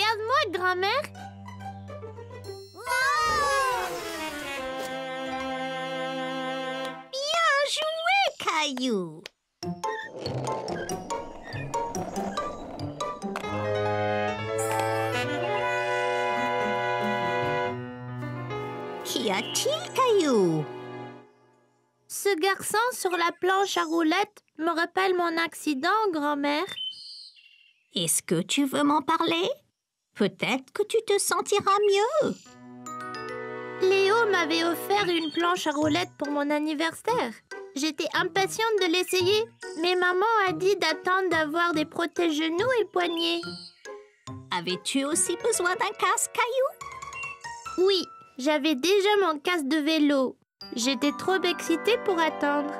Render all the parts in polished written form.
Regarde-moi, grand-mère. Bien joué, Caillou. Qu'y a-t-il, Caillou? Ce garçon sur la planche à roulettes me rappelle mon accident, grand-mère. Est-ce que tu veux m'en parler? Peut-être que tu te sentiras mieux. Léo m'avait offert une planche à roulettes pour mon anniversaire. J'étais impatiente de l'essayer, mais maman a dit d'attendre d'avoir des protège-genoux et poignets. Avais-tu aussi besoin d'un casque, Caillou? Oui, j'avais déjà mon casque de vélo. J'étais trop excitée pour attendre.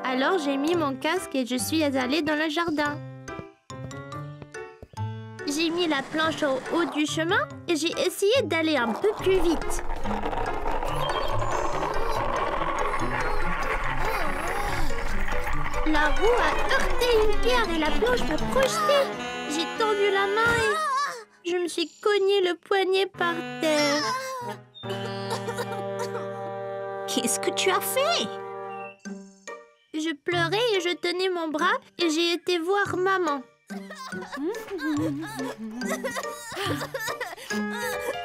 Alors j'ai mis mon casque et je suis allée dans le jardin. J'ai mis la planche au haut du chemin et j'ai essayé d'aller un peu plus vite. La roue a heurté une pierre et la planche m'a projetée. J'ai tendu la main et je me suis cogné le poignet par terre. Qu'est-ce que tu as fait? Je pleurais et je tenais mon bras et j'ai été voir maman.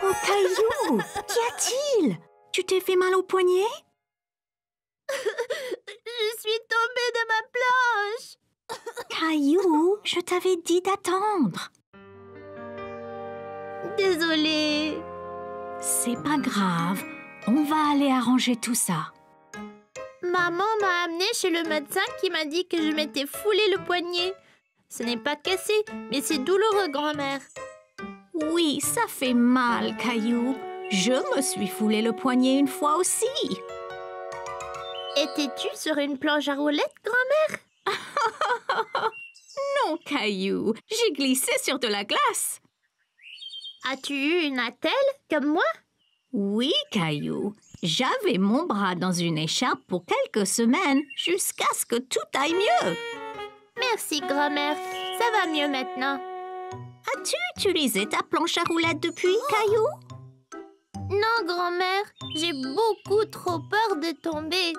Oh, Caillou, qu'y a-t-il? Tu t'es fait mal au poignet? Je suis tombée de ma planche. Caillou, je t'avais dit d'attendre. Désolée. C'est pas grave, on va aller arranger tout ça. Maman m'a amenée chez le médecin qui m'a dit que je m'étais foulé le poignet. Ce n'est pas cassé, mais c'est douloureux, grand-mère. Oui, ça fait mal, Caillou. Je me suis foulé le poignet une fois aussi. Étais-tu sur une planche à roulettes, grand-mère? Non, Caillou, j'ai glissé sur de la glace. As-tu eu une attelle, comme moi? Oui, Caillou. J'avais mon bras dans une écharpe pour quelques semaines, jusqu'à ce que tout aille mieux. Merci, grand-mère. Ça va mieux maintenant. As-tu utilisé ta planche à roulettes depuis, Caillou? Non, grand-mère. J'ai beaucoup trop peur de tomber.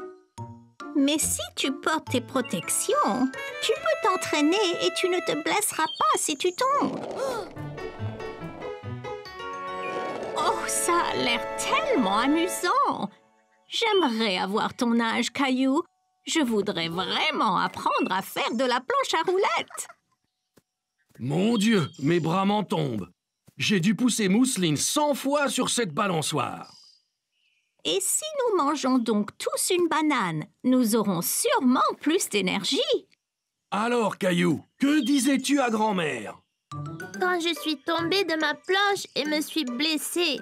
Mais si tu portes tes protections, tu peux t'entraîner et tu ne te blesseras pas si tu tombes. Oh, ça a l'air tellement amusant! J'aimerais avoir ton âge, Caillou. Je voudrais vraiment apprendre à faire de la planche à roulettes. Mon Dieu, mes bras m'en tombent. J'ai dû pousser Mousseline 100 fois sur cette balançoire. Et si nous mangeons donc tous une banane, nous aurons sûrement plus d'énergie. Alors, Caillou, que disais-tu à grand-mère? Quand je suis tombée de ma planche et me suis blessée.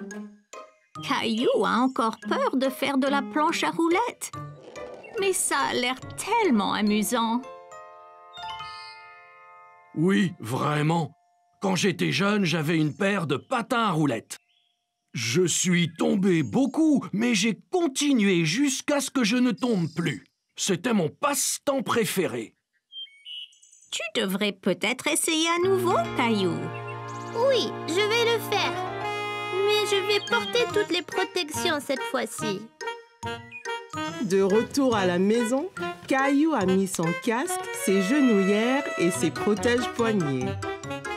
Caillou a encore peur de faire de la planche à roulettes. Mais ça a l'air tellement amusant. Oui, vraiment. Quand j'étais jeune, j'avais une paire de patins à roulettes. Je suis tombé beaucoup, mais j'ai continué jusqu'à ce que je ne tombe plus. C'était mon passe-temps préféré. Tu devrais peut-être essayer à nouveau, Caillou. Oui, je vais le faire. Mais je vais porter toutes les protections cette fois-ci. De retour à la maison, Caillou a mis son casque, ses genouillères et ses protège-poignets.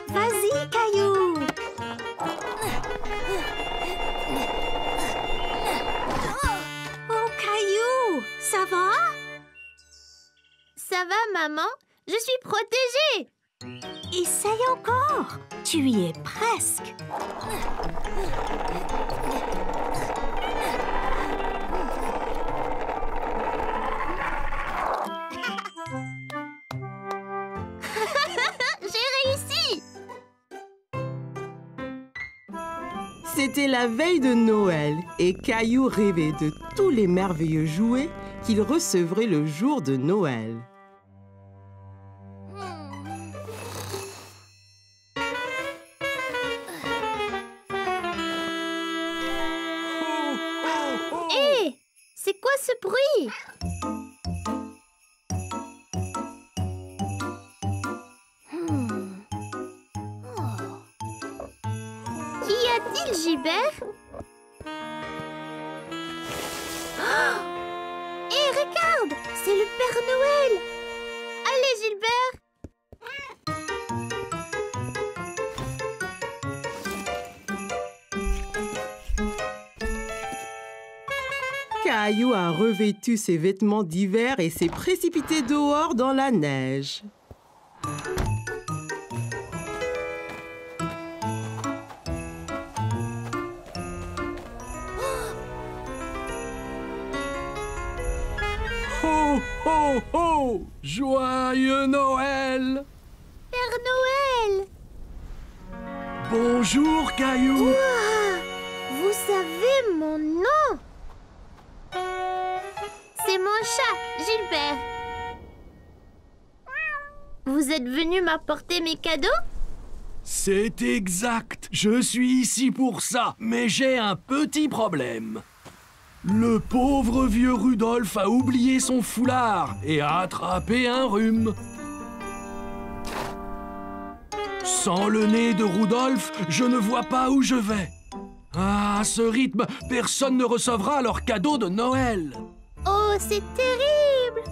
Vas-y, Caillou! Oh, Caillou, ça va? Ça va, maman? Je suis protégée! Essaye encore! Tu y es presque! J'ai réussi! C'était la veille de Noël et Caillou rêvait de tous les merveilleux jouets qu'il recevrait le jour de Noël. Hé! C'est quoi ce bruit? Gilbert? Oh! Hé, regarde! C'est le Père Noël! Allez, Gilbert! Caillou a revêtu ses vêtements d'hiver et s'est précipité dehors dans la neige. Ho, ho, ho! Joyeux Noël! Père Noël! Bonjour, Caillou! Ouah! Vous savez mon nom? C'est mon chat, Gilbert. Vous êtes venu m'apporter mes cadeaux? C'est exact. Je suis ici pour ça, mais j'ai un petit problème. Le pauvre vieux Rudolph a oublié son foulard et a attrapé un rhume. Sans le nez de Rudolph, je ne vois pas où je vais. Ah, à ce rythme, personne ne recevra leur cadeau de Noël. Oh, c'est terrible!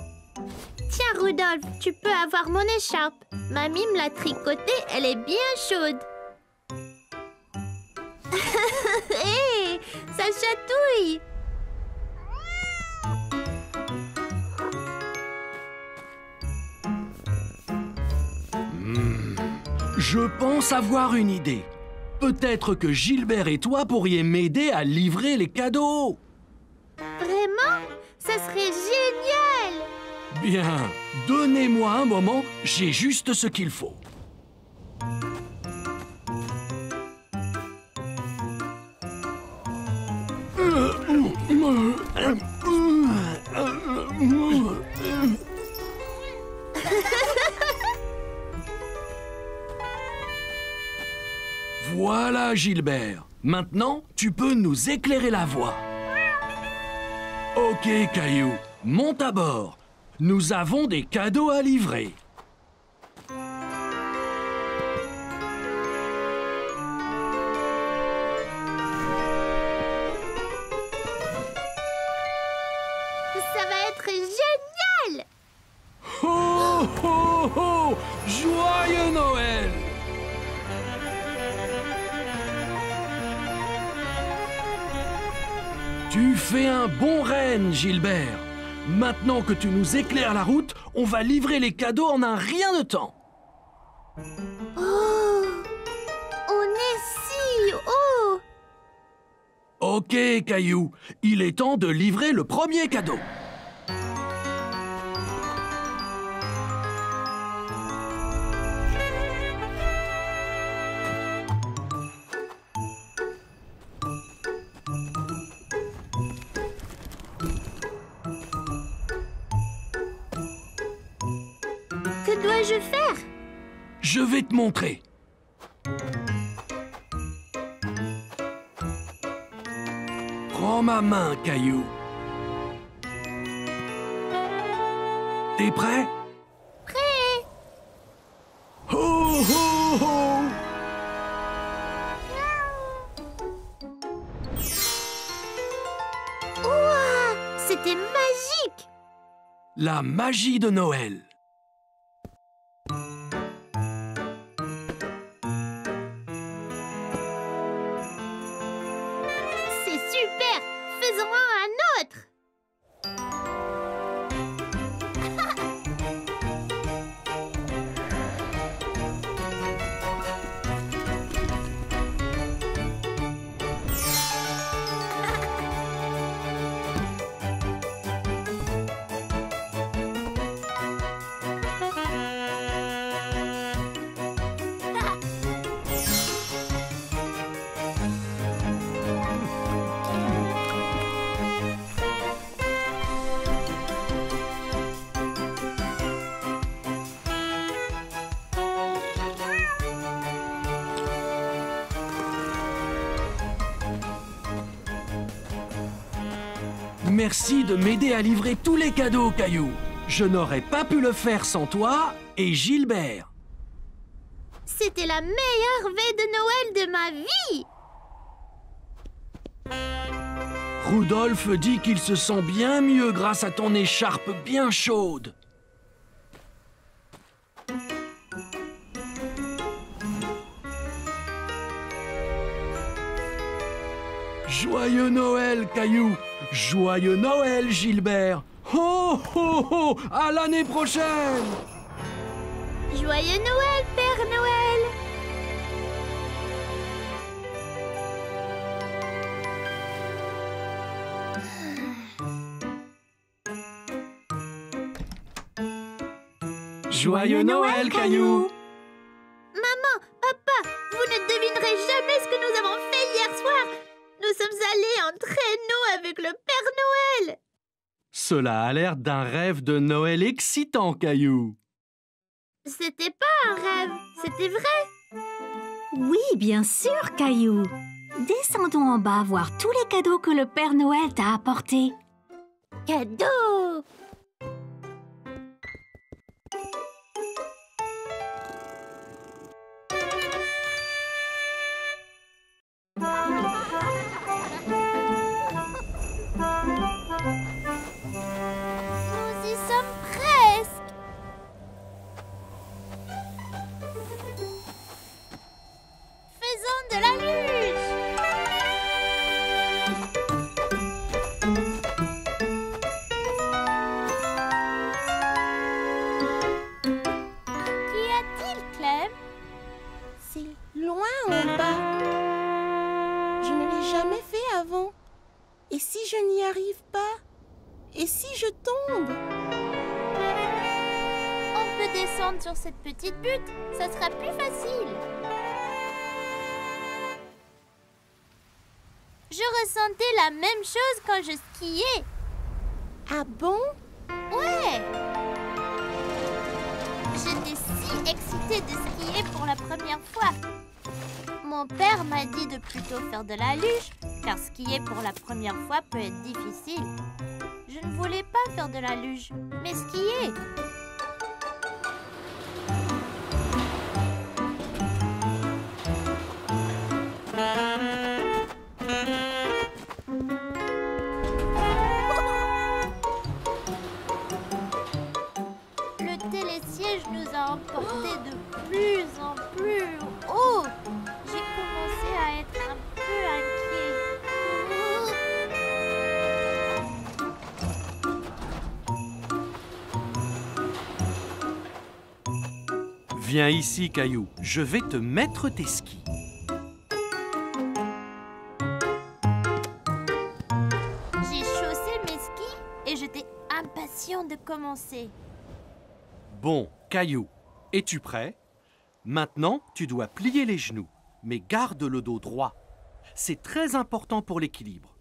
Tiens, Rudolph, tu peux avoir mon écharpe. Mamie me l'a tricotée, elle est bien chaude. Hé, ça chatouille! Je pense avoir une idée. Peut-être que Gilbert et toi pourriez m'aider à livrer les cadeaux. Vraiment? Ça serait génial! Bien, donnez-moi un moment, j'ai juste ce qu'il faut. Voilà, Gilbert. Maintenant, tu peux nous éclairer la voie. Ok, Caillou, monte à bord. Nous avons des cadeaux à livrer. Ça va être génial! Ho, ho, ho! Joyeux Noël! Tu fais un bon renne, Gilbert. Maintenant que tu nous éclaires la route, on va livrer les cadeaux en un rien de temps. Oh! On est si haut! Ok, Caillou, il est temps de livrer le premier cadeau. Que dois-je faire? Je vais te montrer. Prends ma main, Caillou. T'es prêt? Prêt! Ho, ho, ho! Ouah! C'était magique! La magie de Noël. C'est super! Faisons-en un autre! Merci de m'aider à livrer tous les cadeaux, Caillou. Je n'aurais pas pu le faire sans toi et Gilbert. C'était la meilleure veille de Noël de ma vie! Rudolph dit qu'il se sent bien mieux grâce à ton écharpe bien chaude. Joyeux Noël, Caillou! Joyeux Noël, Gilbert! Ho, ho, ho! À l'année prochaine! Joyeux Noël, Père Noël! Joyeux Noël, Caillou! Maman, papa, vous ne devinerez jamais ce que nous avons fait hier soir. Nous sommes allés en traîneau avec le Père Noël. Cela a l'air d'un rêve de Noël excitant, Caillou. C'était pas un rêve, c'était vrai. Oui, bien sûr, Caillou. Descendons en bas voir tous les cadeaux que le Père Noël t'a apportés. Cadeau! Nous y sommes presque. Faisons de la luge. Qu'y a-t-il, Clem? C'est loin en bas. Je ne l'ai jamais fait avant. Et si je n'y arrive pas? Et si je tombe? On peut descendre sur cette petite butte, ça sera plus facile. Je ressentais la même chose quand je skiais. Ah bon? Ouais! J'étais si excitée de skier pour la première fois. Mon père m'a dit de plutôt faire de la luge, car skier pour la première fois peut être difficile. Je ne voulais pas faire de la luge, mais skier. Le télésiège nous a emportés de plus en plus haut. J'ai commencé à être un peu inquiet. Viens ici, Caillou. Je vais te mettre tes skis. J'ai chaussé mes skis et j'étais impatient de commencer. Bon, Caillou, es-tu prêt? Maintenant, tu dois plier les genoux, mais garde le dos droit. C'est très important pour l'équilibre.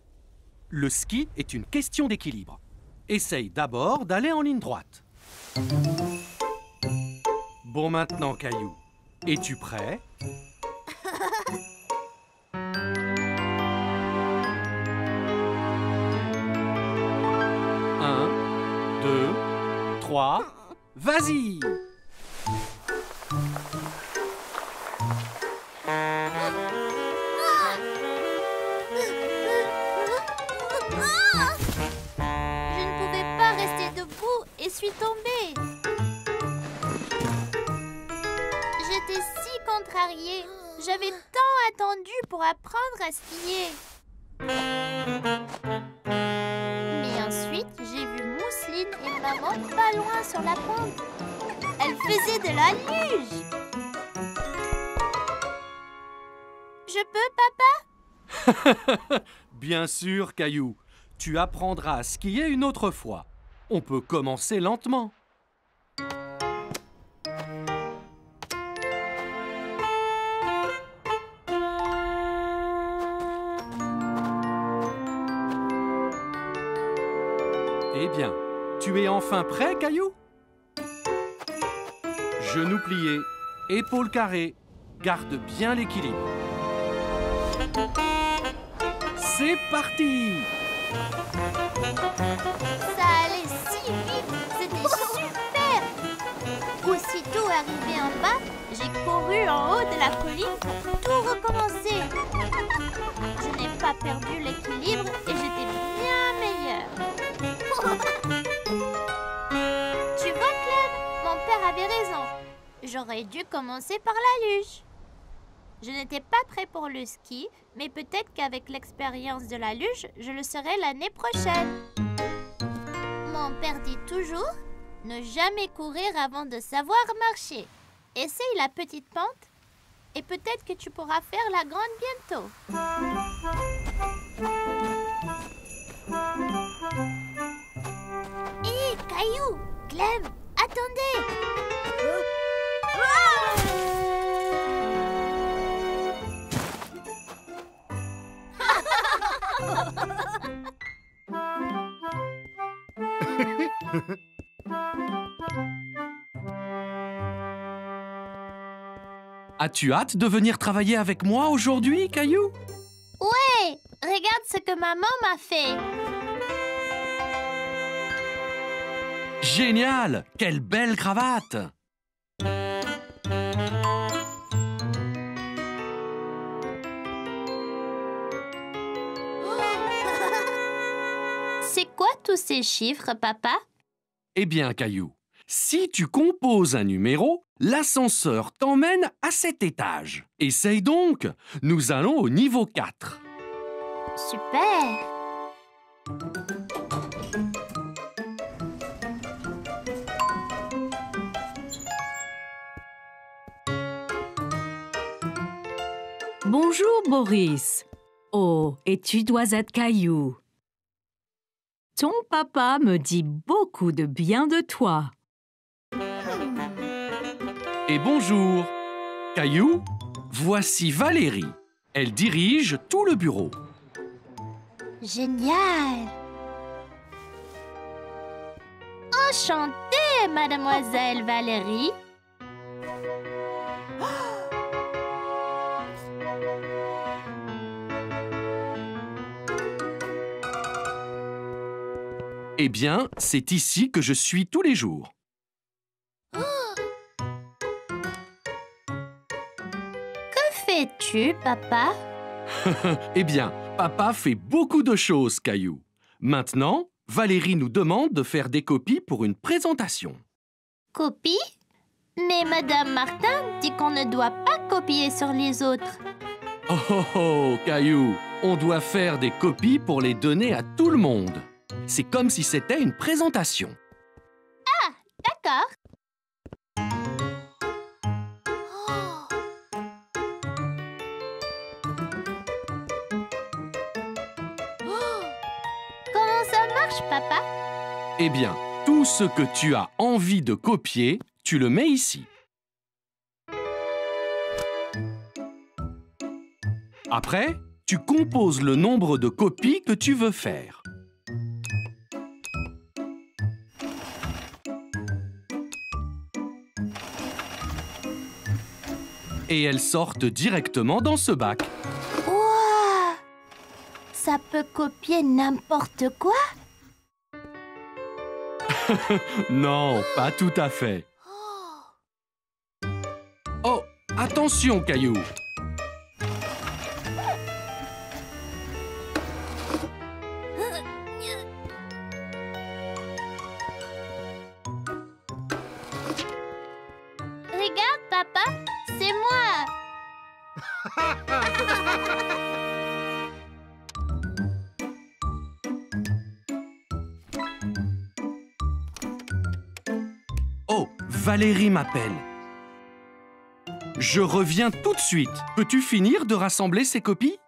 Le ski est une question d'équilibre. Essaye d'abord d'aller en ligne droite. Bon, maintenant, Caillou, es-tu prêt? Un, deux, trois, vas-y! Je ne pouvais pas rester debout et suis tombée. J'étais si contrariée. J'avais tant attendu pour apprendre à skier. Mais ensuite, j'ai vu Mousseline et maman pas loin sur la pente. Elles faisaient de la luge. Je peux, papa? Bien sûr, Caillou. Tu apprendras à skier une autre fois. On peut commencer lentement. Eh bien, tu es enfin prêt, Caillou? Genoux pliés, épaules carrées, garde bien l'équilibre. C'est parti! Ça allait si vite, c'était super! Aussitôt arrivé en bas, j'ai couru en haut de la colline pour tout recommencer. Je n'ai pas perdu l'équilibre et j'étais J'aurais dû commencer par la luge. Je n'étais pas prêt pour le ski, mais peut-être qu'avec l'expérience de la luge, je le serai l'année prochaine. Mon père dit toujours, ne jamais courir avant de savoir marcher. Essaye la petite pente et peut-être que tu pourras faire la grande bientôt. Hé, Caillou, Clem, attendez! As-tu hâte de venir travailler avec moi aujourd'hui, Caillou? Ouais, regarde ce que maman m'a fait. Génial! Quelle belle cravate! C'est quoi tous ces chiffres, papa? Eh bien, Caillou, si tu composes un numéro, l'ascenseur t'emmène à cet étage. Essaye donc! Nous allons au niveau 4. Super! Bonjour, Boris. Oh, et tu dois être Caillou. Ton papa me dit beaucoup de bien de toi. Et bonjour! Caillou, voici Valérie. Elle dirige tout le bureau. Génial! Enchantée, mademoiselle Valérie. Eh bien, c'est ici que je suis tous les jours. Que fais-tu, papa? Eh bien, papa fait beaucoup de choses, Caillou. Maintenant, Valérie nous demande de faire des copies pour une présentation. Copie? Mais madame Martin dit qu'on ne doit pas copier sur les autres. Oh oh oh, Caillou, on doit faire des copies pour les donner à tout le monde. C'est comme si c'était une présentation. D'accord. Comment ça marche, papa? Eh bien, tout ce que tu as envie de copier, tu le mets ici. Après, tu composes le nombre de copies que tu veux faire. Et elles sortent directement dans ce bac. Ouah! Ça peut copier n'importe quoi? Non, pas tout à fait. Oh, attention, Caillou! Regarde, papa, c'est moi. Oh, Valérie m'appelle. Je reviens tout de suite. Peux-tu finir de rassembler ces copies?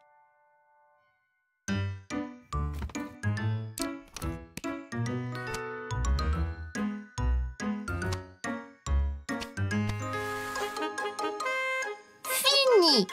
Fini.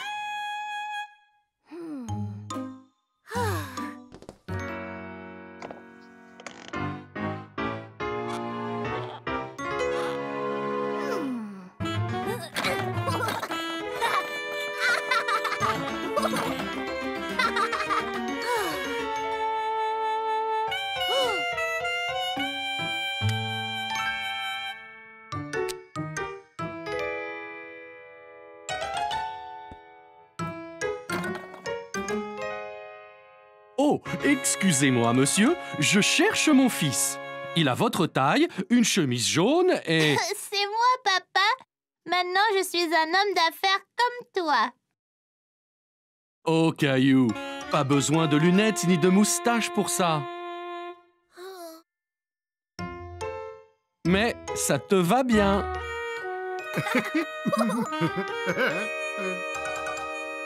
Oh, excusez-moi, monsieur, je cherche mon fils. Il a votre taille, une chemise jaune et... C'est moi, papa. Maintenant, je suis un homme d'affaires comme toi. Oh, Caillou, pas besoin de lunettes ni de moustache pour ça. Mais ça te va bien.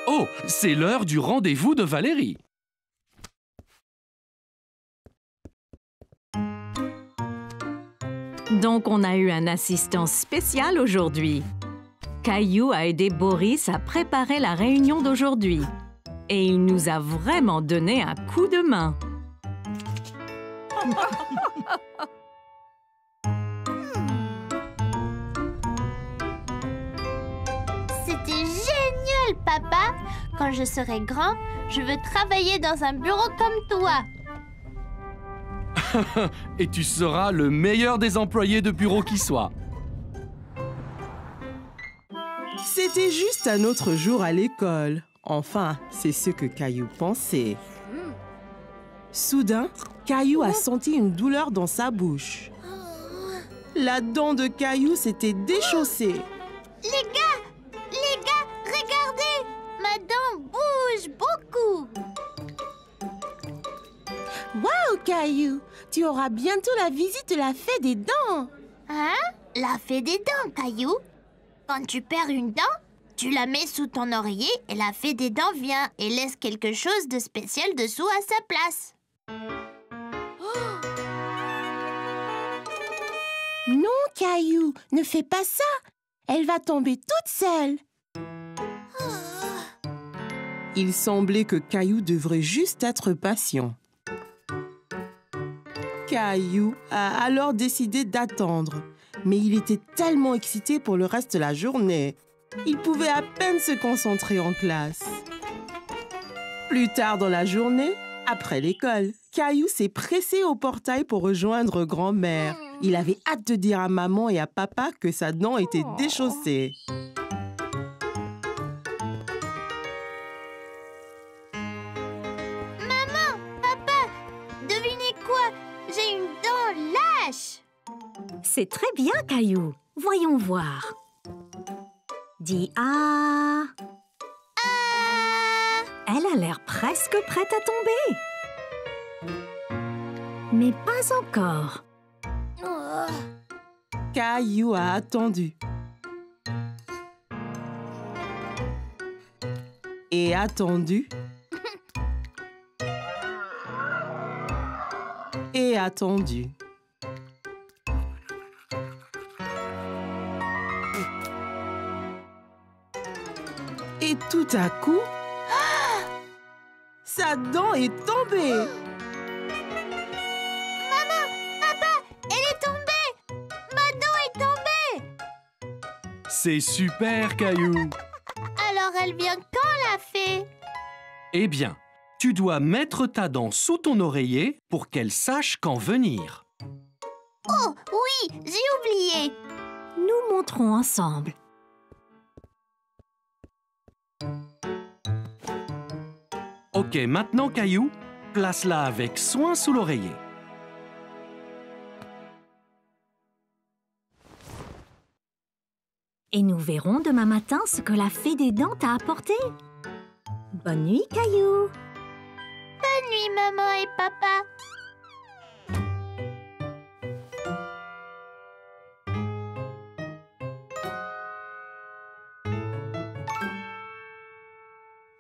Oh, c'est l'heure du rendez-vous de Valérie. Donc, on a eu un assistant spécial aujourd'hui. Caillou a aidé Boris à préparer la réunion d'aujourd'hui. Et il nous a vraiment donné un coup de main. C'était génial, papa. Quand je serai grand, je veux travailler dans un bureau comme toi. Et tu seras le meilleur des employés de bureau qui soit. C'était juste un autre jour à l'école. Enfin, c'est ce que Caillou pensait. Soudain, Caillou a senti une douleur dans sa bouche. La dent de Caillou s'était déchaussée. Les gars, regardez. Ma dent bouge beaucoup. Waouh, Caillou! Tu auras bientôt la visite de la fée des dents. Hein? La fée des dents, Caillou. Quand tu perds une dent, tu la mets sous ton oreiller et la fée des dents vient et laisse quelque chose de spécial dessous à sa place. Non, Caillou, ne fais pas ça. Elle va tomber toute seule. Il semblait que Caillou devrait juste être patient. Caillou a alors décidé d'attendre, mais il était tellement excité pour le reste de la journée. Il pouvait à peine se concentrer en classe. Plus tard dans la journée, après l'école, Caillou s'est pressé au portail pour rejoindre grand-mère. Il avait hâte de dire à maman et à papa que sa dent était déchaussée. Maman, papa, devinez quoi? J'ai une dent lâche. C'est très bien, Caillou. Voyons voir. Dis ah. Ah! Elle a l'air presque prête à tomber. Mais pas encore. Oh. Caillou a attendu. Et attendu. Et attendu. Et tout à coup, sa dent est tombée. Maman, papa, elle est tombée. Ma dent est tombée. C'est super, Caillou. Alors elle vient quand, la fée? Eh bien, tu dois mettre ta dent sous ton oreiller pour qu'elle sache quand venir. Oh, oui, j'ai oublié. Nous montrons ensemble. Ok, maintenant, Caillou, place-la avec soin sous l'oreiller. Et nous verrons demain matin ce que la fée des dents t'a apporté. Bonne nuit, Caillou. Bonne nuit, maman et papa.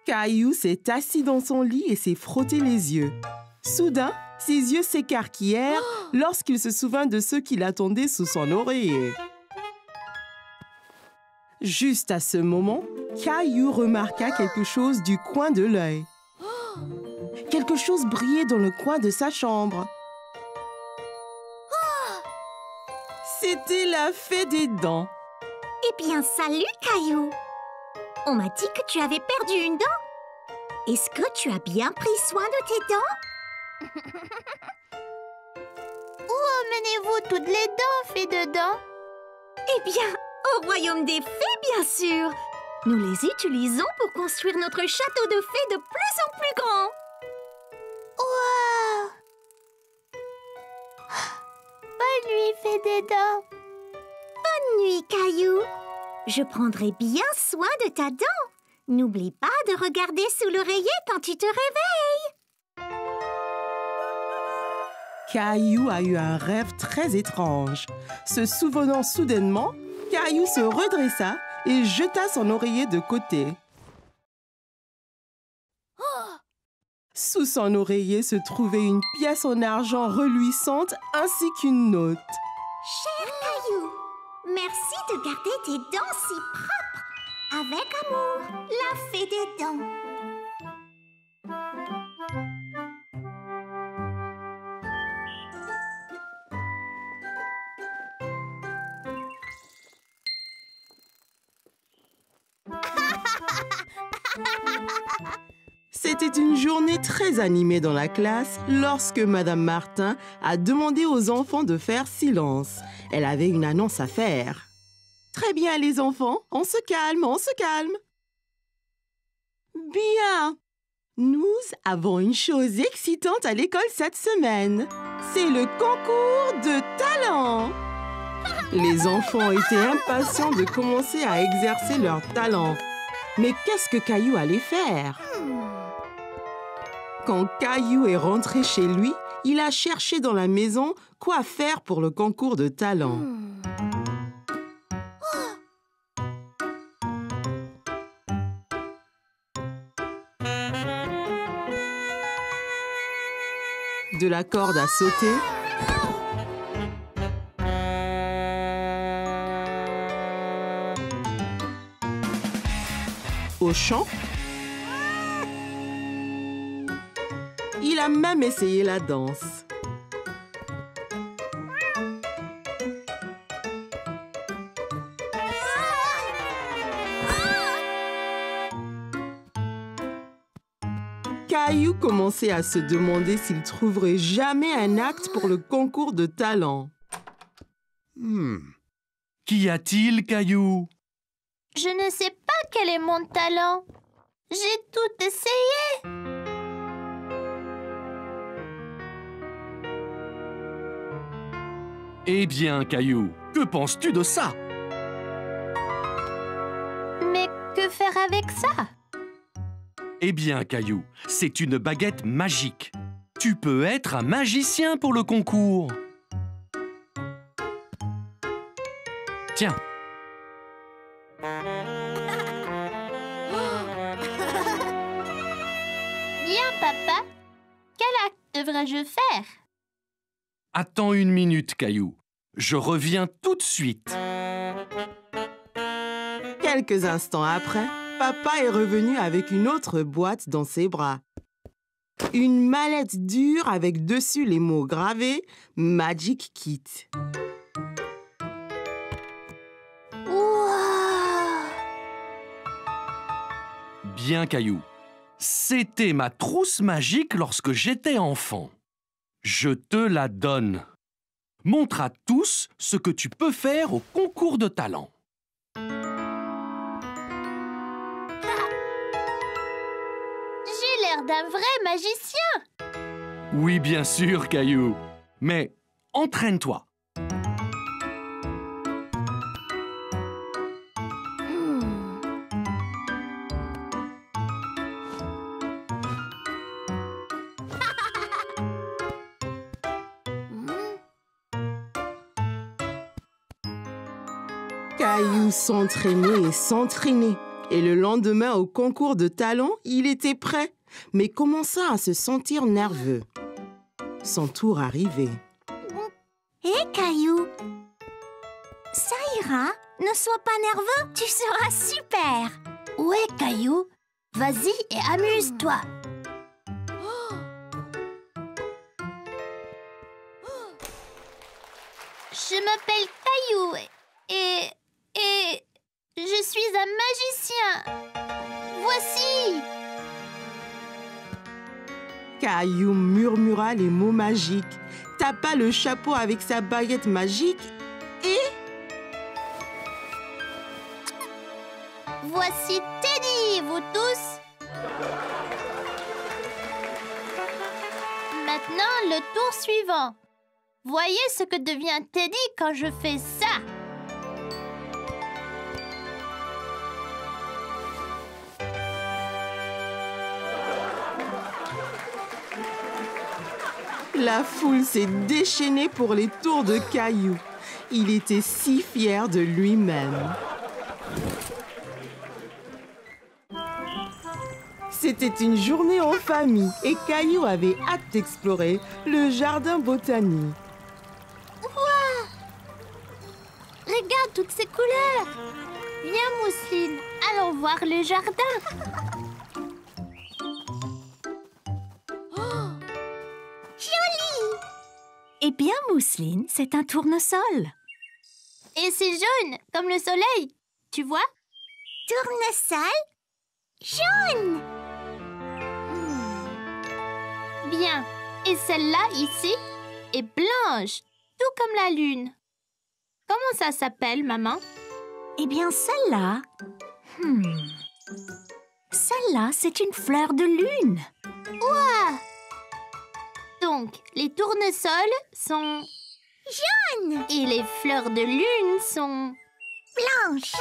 Caillou s'est assis dans son lit et s'est frotté les yeux. Soudain, ses yeux s'écarquillèrent lorsqu'il se souvint de ceux qui l'attendaient sous son oreiller. Juste à ce moment, Caillou remarqua quelque chose du coin de l'œil. Quelque chose brillait dans le coin de sa chambre. C'était la fée des dents. Eh bien, salut, Caillou. On m'a dit que tu avais perdu une dent. Est-ce que tu as bien pris soin de tes dents? Où emmenez-vous toutes les dents, fée de dents? Eh bien, au royaume des fées, bien sûr. Nous les utilisons pour construire notre château de fées de plus en plus grand. Wow! Bonne nuit, fée des dents. Bonne nuit, Caillou. Je prendrai bien soin de ta dent. N'oublie pas de regarder sous l'oreiller quand tu te réveilles. Caillou a eu un rêve très étrange. Se souvenant soudainement, Caillou se redressa et jeta son oreiller de côté. Sous son oreiller se trouvait une pièce en argent reluisante ainsi qu'une note. Cher Caillou, merci de garder tes dents si propres. Avec amour, la fée des dents. C'était une journée très animée dans la classe lorsque Madame Martin a demandé aux enfants de faire silence. Elle avait une annonce à faire. Très bien les enfants, on se calme, on se calme. Bien. Nous avons une chose excitante à l'école cette semaine. C'est le concours de talent. Les enfants étaient impatients de commencer à exercer leur talent. Mais qu'est-ce que Caillou allait faire? Quand Caillou est rentré chez lui, il a cherché dans la maison quoi faire pour le concours de talent. De la corde à sauter, au chant. Il a même essayé la danse. Caillou commençait à se demander s'il trouverait jamais un acte pour le concours de talent. Qu'y a-t-il, Caillou? Je ne sais pas quel est mon talent. J'ai tout essayé. Eh bien, Caillou, que penses-tu de ça? Mais que faire avec ça? Eh bien, Caillou, c'est une baguette magique. Tu peux être un magicien pour le concours. Tiens. Bien, papa. Quel acte devrais-je faire? Attends une minute, Caillou. Je reviens tout de suite. Quelques instants après, papa est revenu avec une autre boîte dans ses bras. Une mallette dure avec dessus les mots gravés « Magic Kit ». Wow! Bien, Caillou. C'était ma trousse magique lorsque j'étais enfant. Je te la donne. Montre à tous ce que tu peux faire au concours de talent. J'ai l'air d'un vrai magicien. Oui, bien sûr, Caillou. Mais entraîne-toi. Caillou s'entraînait et s'entraînait. Et le lendemain, au concours de talent, il était prêt, mais commença à se sentir nerveux. Son tour arrivait. Hé, Caillou, ça ira. Ne sois pas nerveux, tu seras super. Ouais, Caillou. Vas-y et amuse-toi. Je m'appelle Caillou et je suis un magicien. Voici. Caillou murmura les mots magiques, tapa le chapeau avec sa baguette magique et... Voici Teddy, vous tous. Maintenant, le tour suivant. Voyez ce que devient Teddy quand je fais ça. La foule s'est déchaînée pour les tours de Caillou. Il était si fier de lui-même. C'était une journée en famille et Caillou avait hâte d'explorer le jardin botanique. Regarde toutes ces couleurs. Viens, Mousseline, allons voir le jardin. Eh bien, Mousseline, c'est un tournesol. Et c'est jaune, comme le soleil. Tu vois? Tournesol jaune. Bien. Et celle-là, ici, est blanche, tout comme la lune. Comment ça s'appelle, maman? Eh bien, celle-là... Celle-là, c'est une fleur de lune. Ouah! Donc, les tournesols sont... jaunes! Et les fleurs de lune sont... blanches!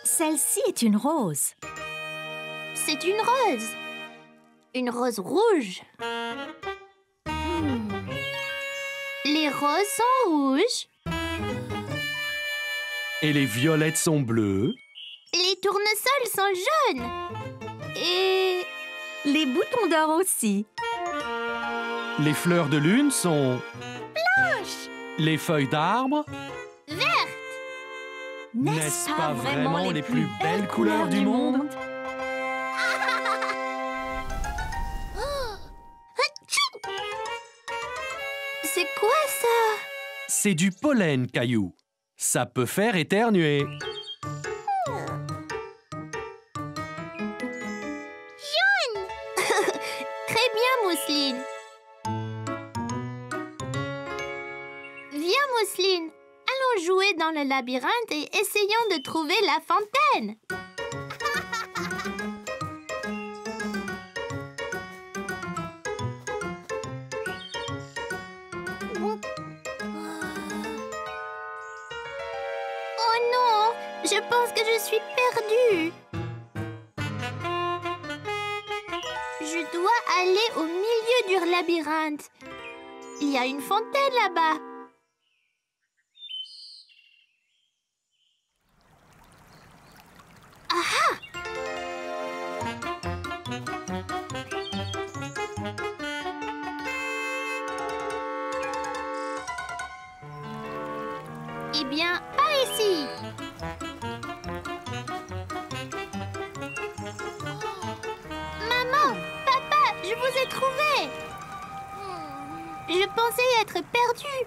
Celle-ci est une rose. C'est une rose. Une rose rouge. Les roses sont rouges. Et les violettes sont bleues. Les tournesols sont jaunes. Et... Les boutons d'or aussi. Les fleurs de lune sont... blanches. Les feuilles d'arbre... vertes. N'est-ce pas vraiment les plus belles couleurs du monde? C'est quoi ça? C'est du pollen, Caillou. Ça peut faire éternuer. Jaune. Très bien, Mousseline. Viens, Mousseline. Allons jouer dans le labyrinthe et essayons de trouver la fontaine. Oh non, je pense que je suis perdue. Je dois aller au milieu du labyrinthe. Il y a une fontaine là-bas. Eh bien, pas ici. Maman, papa, je vous ai trouvé. Je pensais être perdue.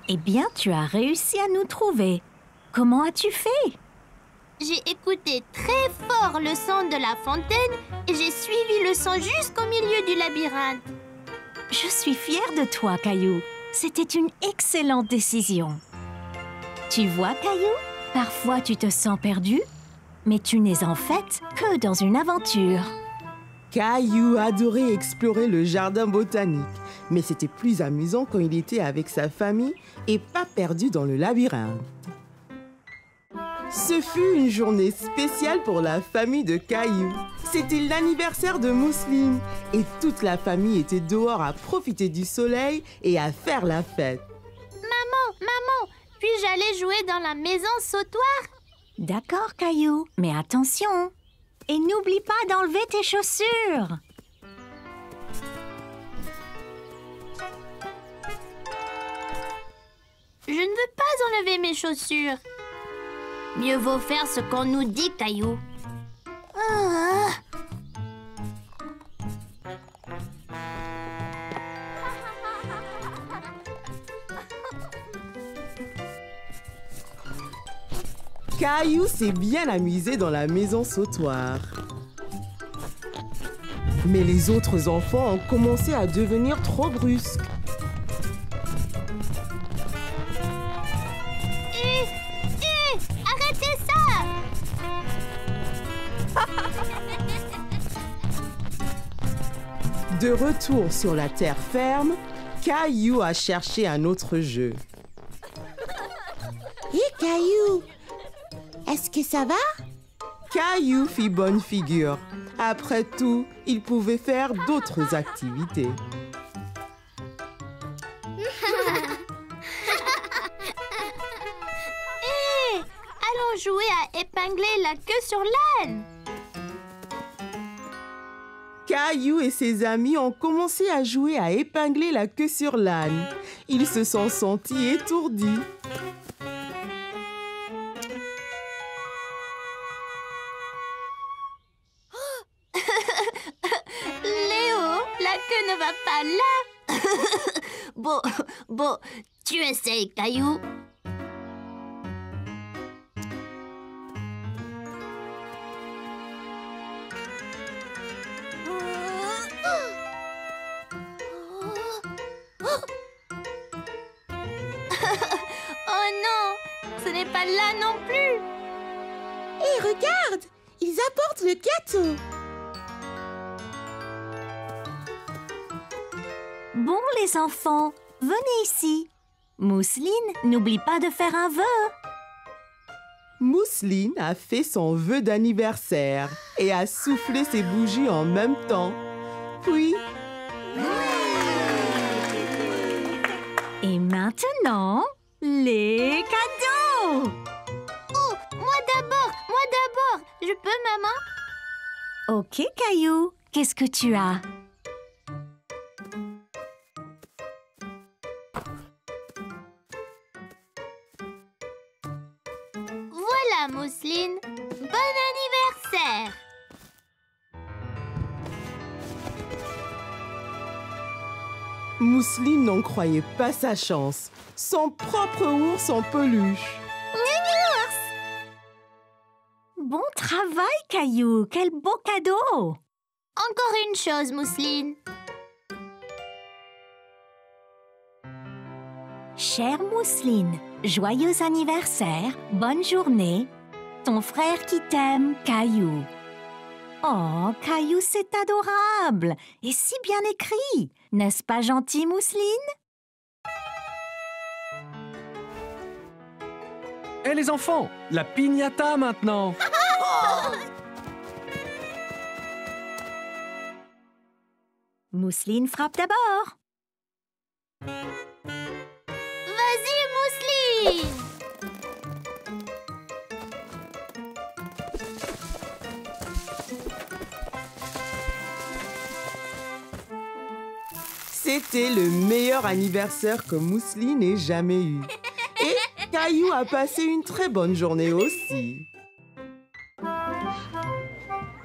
Eh bien, tu as réussi à nous trouver. Comment as-tu fait? J'ai écouté très fort le son de la fontaine et j'ai suivi le son jusqu'au milieu du labyrinthe. Je suis fière de toi, Caillou. C'était une excellente décision. Tu vois, Caillou, parfois tu te sens perdu, mais tu n'es en fait que dans une aventure. Caillou adorait explorer le jardin botanique, mais c'était plus amusant quand il était avec sa famille et pas perdu dans le labyrinthe. Ce fut une journée spéciale pour la famille de Caillou. C'était l'anniversaire de Mousseline et toute la famille était dehors à profiter du soleil et à faire la fête. Maman, puis-je aller jouer dans la maison sautoir? D'accord, Caillou, mais attention. Et n'oublie pas d'enlever tes chaussures. Je ne veux pas enlever mes chaussures. Mieux vaut faire ce qu'on nous dit, Caillou. Ah. Caillou s'est bien amusé dans la maison sautoir. Mais les autres enfants ont commencé à devenir trop brusques. Arrêtez ça! De retour sur la terre ferme, Caillou a cherché un autre jeu. Hé, Caillou, est-ce que ça va? Caillou fit bonne figure. Après tout, il pouvait faire d'autres activités. Hé, allons jouer à épingler la queue sur l'âne. Caillou et ses amis ont commencé à jouer à épingler la queue sur l'âne. Ils se sont sentis étourdis. Léo, la queue ne va pas là. Bon, tu essayes, Caillou. Oh non, ce n'est pas là non plus. Hé, regarde, ils apportent le gâteau. Bon, les enfants, venez ici. Mousseline, n'oublie pas de faire un vœu. Mousseline a fait son vœu d'anniversaire et a soufflé ses bougies en même temps. Puis, Et maintenant, les cadeaux. Oh, moi d'abord. Je peux, maman? Ok, Caillou, qu'est-ce que tu as? Voilà, Mousseline. Bon anniversaire. Mousseline n'en croyait pas sa chance. Son propre ours en peluche. Bon travail, Caillou, quel beau cadeau. Encore une chose, Mousseline. Chère Mousseline, joyeux anniversaire, bonne journée. Ton frère qui t'aime, Caillou. Oh, Caillou, c'est adorable et si bien écrit. N'est-ce pas gentil, Mousseline? Hé les enfants, la piñata maintenant. Mousseline frappe d'abord. Vas-y, Mousseline. C'était le meilleur anniversaire que Mousseline ait jamais eu. Et Caillou a passé une très bonne journée aussi.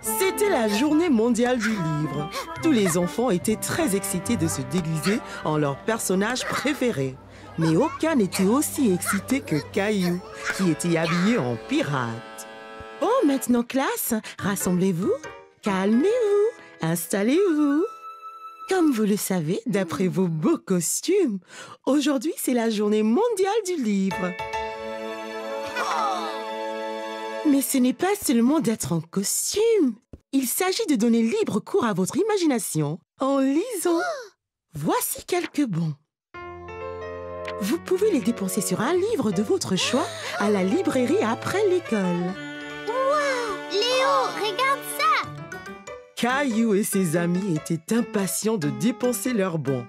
C'était la journée mondiale du livre. Tous les enfants étaient très excités de se déguiser en leur personnage préféré. Mais aucun n'était aussi excité que Caillou, qui était habillé en pirate. Bon, maintenant, classe, rassemblez-vous, calmez-vous, installez-vous. Comme vous le savez, d'après vos beaux costumes, aujourd'hui, c'est la journée mondiale du livre. Mais ce n'est pas seulement d'être en costume. Il s'agit de donner libre cours à votre imagination en lisant. Voici quelques bons. Vous pouvez les dépenser sur un livre de votre choix à la librairie après l'école. Léo, regarde ça. Caillou et ses amis étaient impatients de dépenser leurs bons.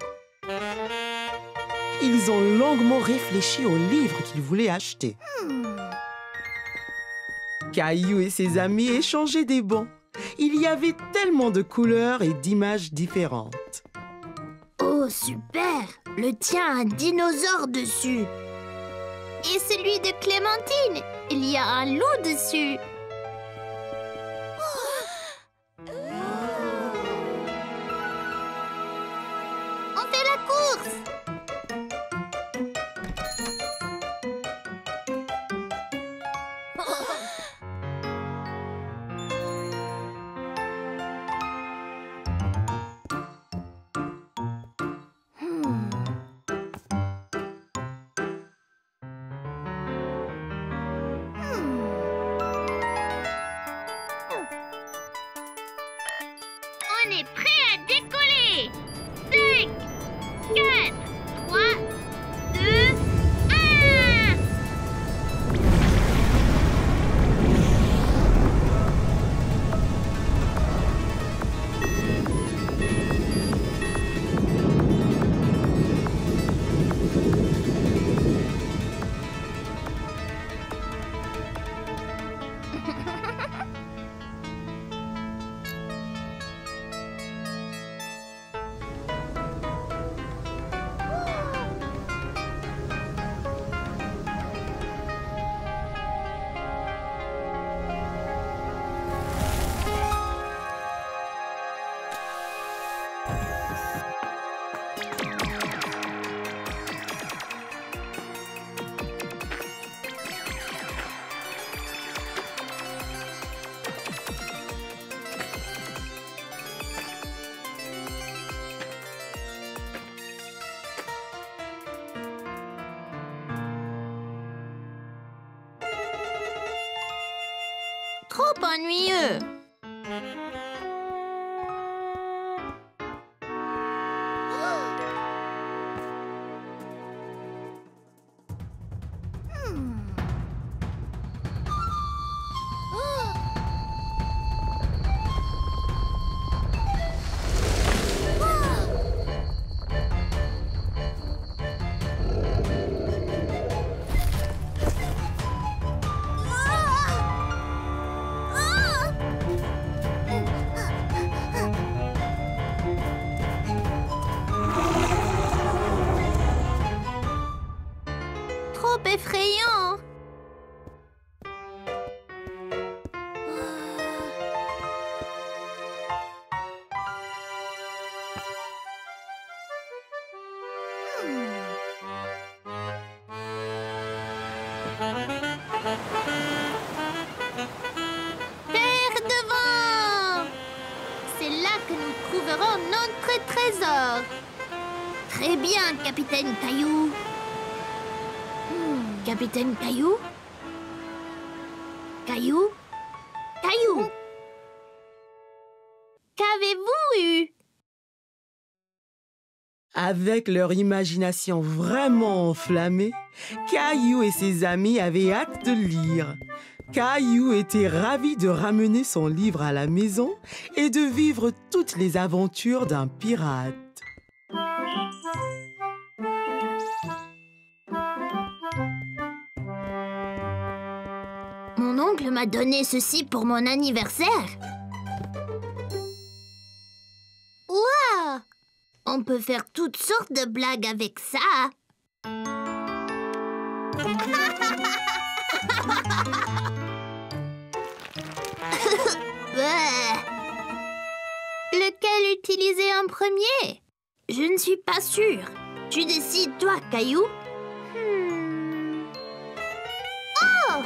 Ils ont longuement réfléchi aux livres qu'ils voulaient acheter. Caillou et ses amis échangeaient des bons. Il y avait tellement de couleurs et d'images différentes. Oh, super. Le tien a un dinosaure dessus. Et celui de Clémentine, il y a un loup dessus. On fait la course. On est prêt à décoller. 5, 4, 3, 2, 1. ennuyeux. Trop effrayant. Terre devant! C'est là que nous trouverons notre trésor. Très bien, Capitaine Caillou. Capitaine Caillou? Caillou? Caillou? Qu'avez-vous eu? Avec leur imagination vraiment enflammée, Caillou et ses amis avaient hâte de lire. Caillou était ravi de ramener son livre à la maison et de vivre toutes les aventures d'un pirate. Mon oncle m'a donné ceci pour mon anniversaire. Waouh! On peut faire toutes sortes de blagues avec ça. Lequel utiliser en premier? Je ne suis pas sûre. Tu décides, toi, Caillou. Oh!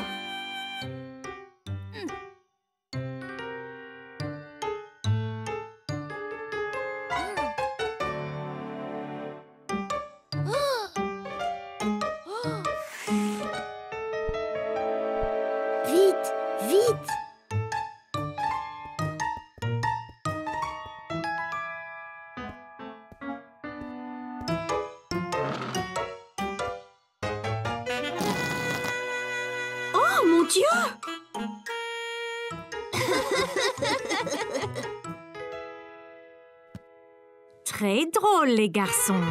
Vite, vite! Oh, mon Dieu! Très drôle, les garçons.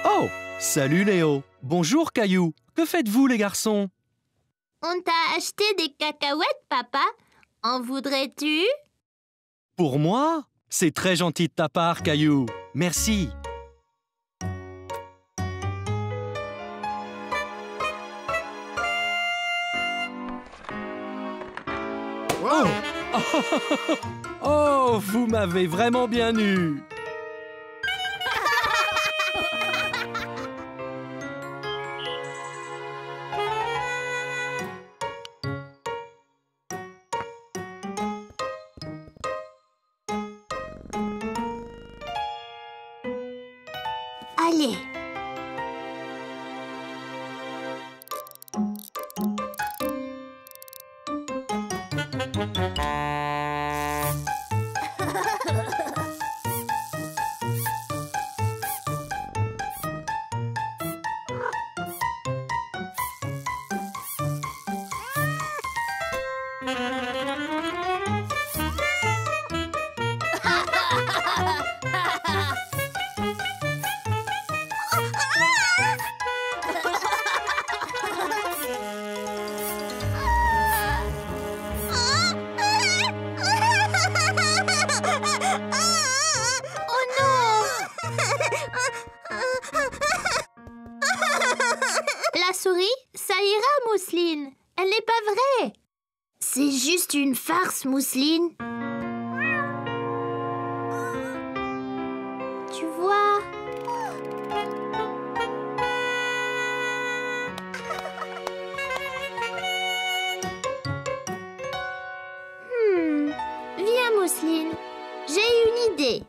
Oh, salut Léo. Bonjour Caillou. Que faites-vous les garçons? On t'a acheté des cacahuètes, papa. En voudrais-tu? Pour moi? C'est très gentil de ta part, Caillou. Merci. Oh! Oh, vous m'avez vraiment bien eu. Allez. La souris, ça ira, Mousseline. Elle n'est pas vraie. C'est juste une farce, Mousseline. Tu vois? Viens, Mousseline. J'ai une idée.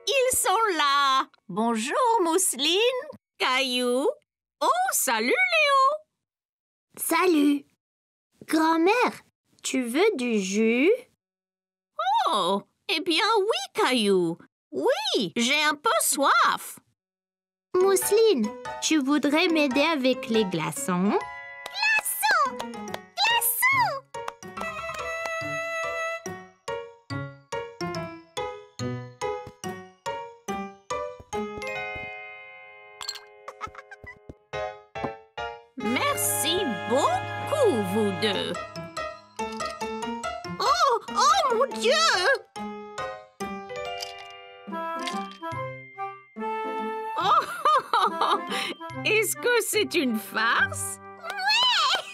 Ils sont là. Bonjour, Mousseline, Caillou. Oh, salut, Léo. Salut. Grand-mère, tu veux du jus? Oh, eh bien oui, Caillou. Oui, j'ai un peu soif. Mousseline, tu voudrais m'aider avec les glaçons? Glaçons! Glaçons! Merci beaucoup, vous deux. Oh, oh mon Dieu! Oh, est-ce que c'est une farce? Ouais!